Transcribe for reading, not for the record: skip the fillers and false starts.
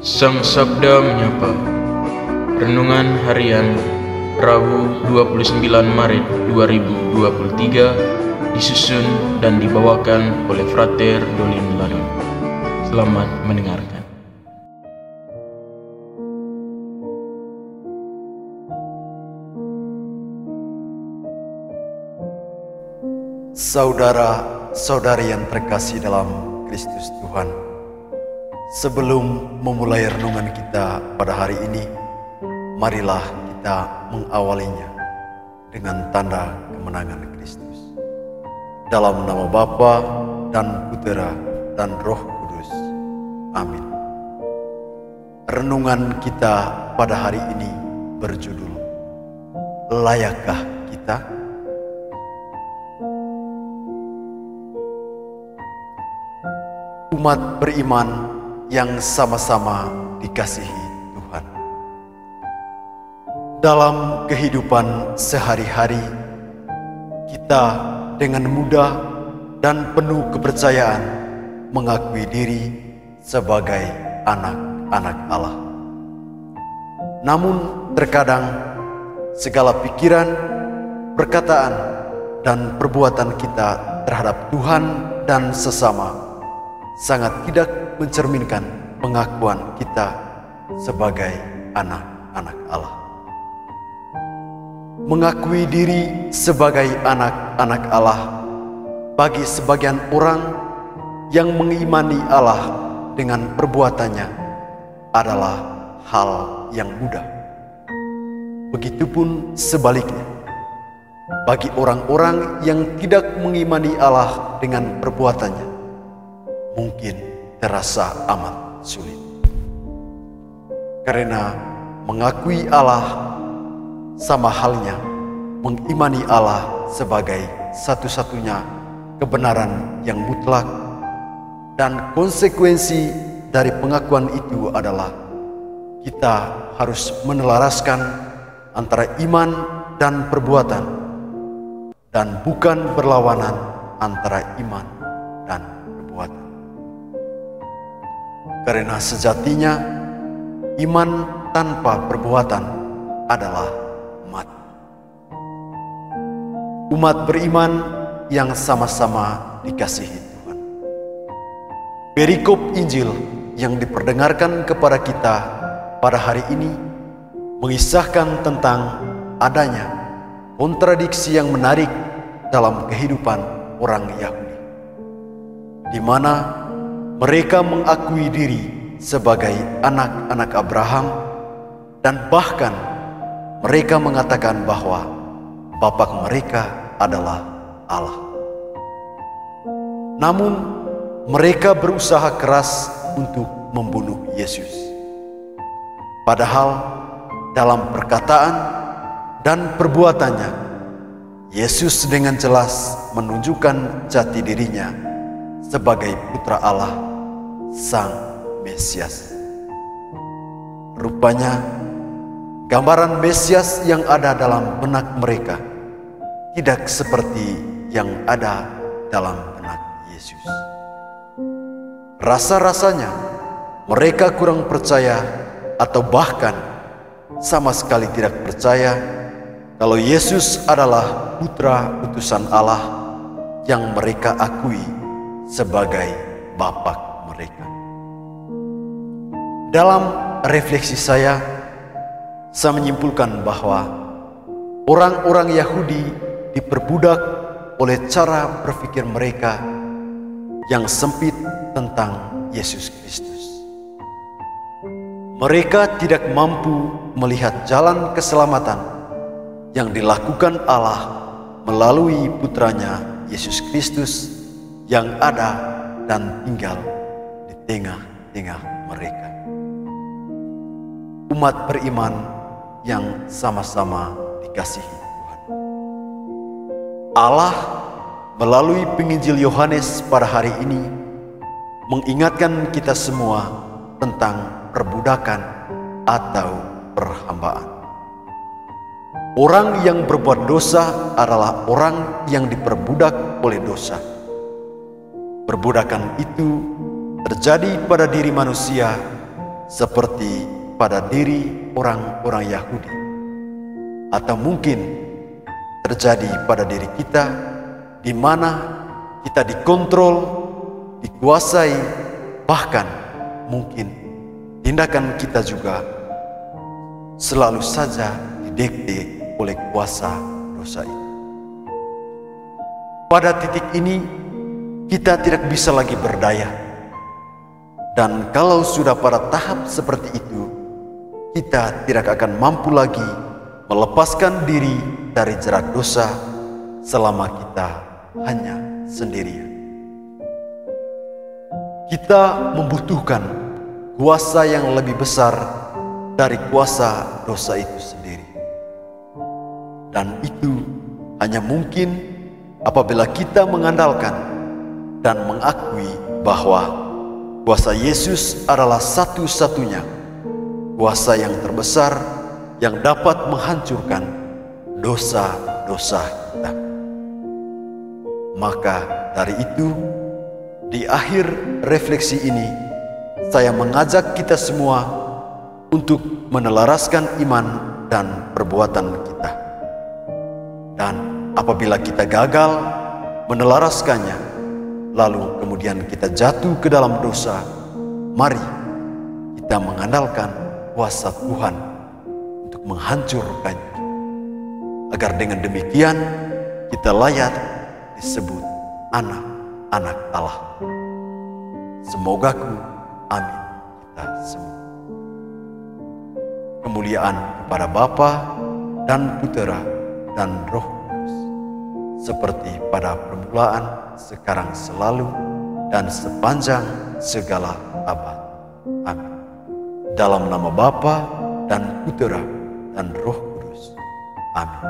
Sang Sabda Menyapa. Renungan Harian Rabu 29 Maret 2023 disusun dan dibawakan oleh Frater Dolin Ladon. Selamat mendengarkan. Saudara-saudari yang terkasih dalam Kristus Tuhan, sebelum memulai renungan kita pada hari ini, marilah kita mengawalinya dengan tanda kemenangan Kristus. Dalam nama Bapa dan Putera dan Roh Kudus. Amin. Renungan kita pada hari ini berjudul Layakkah kita? Umat beriman yang sama-sama dikasihi Tuhan. Dalam kehidupan sehari-hari, kita dengan mudah dan penuh kepercayaan mengakui diri sebagai anak-anak Allah. Namun terkadang segala pikiran, perkataan, dan perbuatan kita terhadap Tuhan dan sesama sangat tidak mencerminkan pengakuan kita sebagai anak-anak Allah. Mengakui diri sebagai anak-anak Allah bagi sebagian orang yang mengimani Allah dengan perbuatannya adalah hal yang mudah. Begitupun sebaliknya, bagi orang-orang yang tidak mengimani Allah dengan perbuatannya, mungkin terasa amat sulit. Karena mengakui Allah sama halnya mengimani Allah sebagai satu-satunya kebenaran yang mutlak, dan konsekuensi dari pengakuan itu adalah kita harus menelaraskan antara iman dan perbuatan, dan bukan berlawanan antara iman dan perbuatan. Karena sejatinya iman tanpa perbuatan adalah mati. Umat beriman yang sama-sama dikasihi Tuhan. Perikop Injil yang diperdengarkan kepada kita pada hari ini mengisahkan tentang adanya kontradiksi yang menarik dalam kehidupan orang Yahudi, di mana mereka mengakui diri sebagai anak-anak Abraham, dan bahkan mereka mengatakan bahwa bapak mereka adalah Allah. Namun mereka berusaha keras untuk membunuh Yesus. Padahal dalam perkataan dan perbuatannya, Yesus dengan jelas menunjukkan jati dirinya sebagai putra Allah, Sang Mesias. Rupanya gambaran Mesias yang ada dalam benak mereka tidak seperti yang ada dalam benak Yesus. Rasa-rasanya mereka kurang percaya, atau bahkan sama sekali tidak percaya kalau Yesus adalah putra utusan Allah yang mereka akui sebagai bapak mereka. Dalam refleksi saya menyimpulkan bahwa orang-orang Yahudi diperbudak oleh cara berpikir mereka yang sempit tentang Yesus Kristus. Mereka tidak mampu melihat jalan keselamatan yang dilakukan Allah melalui putranya Yesus Kristus yang ada dan tinggal di tengah-tengah mereka. Umat beriman yang sama-sama dikasihi Tuhan. Allah melalui penginjil Yohanes pada hari ini mengingatkan kita semua tentang perbudakan atau perhambaan. Orang yang berbuat dosa adalah orang yang diperbudak oleh dosa. Perbudakan itu terjadi pada diri manusia seperti pada diri orang-orang Yahudi, atau mungkin terjadi pada diri kita, di mana kita dikontrol, dikuasai, bahkan mungkin tindakan kita juga selalu saja didikte oleh kuasa dosa itu. Pada titik ini kita tidak bisa lagi berdaya, dan kalau sudah pada tahap seperti itu, kita tidak akan mampu lagi melepaskan diri dari jerat dosa selama kita hanya sendirian. Kita membutuhkan kuasa yang lebih besar dari kuasa dosa itu sendiri. Dan itu hanya mungkin apabila kita mengandalkan dan mengakui bahwa kuasa Yesus adalah satu-satunya kuasa yang terbesar yang dapat menghancurkan dosa-dosa kita. Maka dari itu, di akhir refleksi ini, saya mengajak kita semua untuk menelaraskan iman dan perbuatan kita. Dan apabila kita gagal menelaraskannya, lalu kemudian kita jatuh ke dalam dosa, mari kita mengandalkan kuasa Tuhan untuk menghancurkannya, agar dengan demikian kita layak disebut anak-anak Allah. Semoga amin kita semua. Kemuliaan kepada Bapa dan Putera dan Roh Kudus, seperti pada permulaan, sekarang, selalu, dan sepanjang segala abad. Amin. Dalam nama Bapa dan Putera dan Roh Kudus. Amin.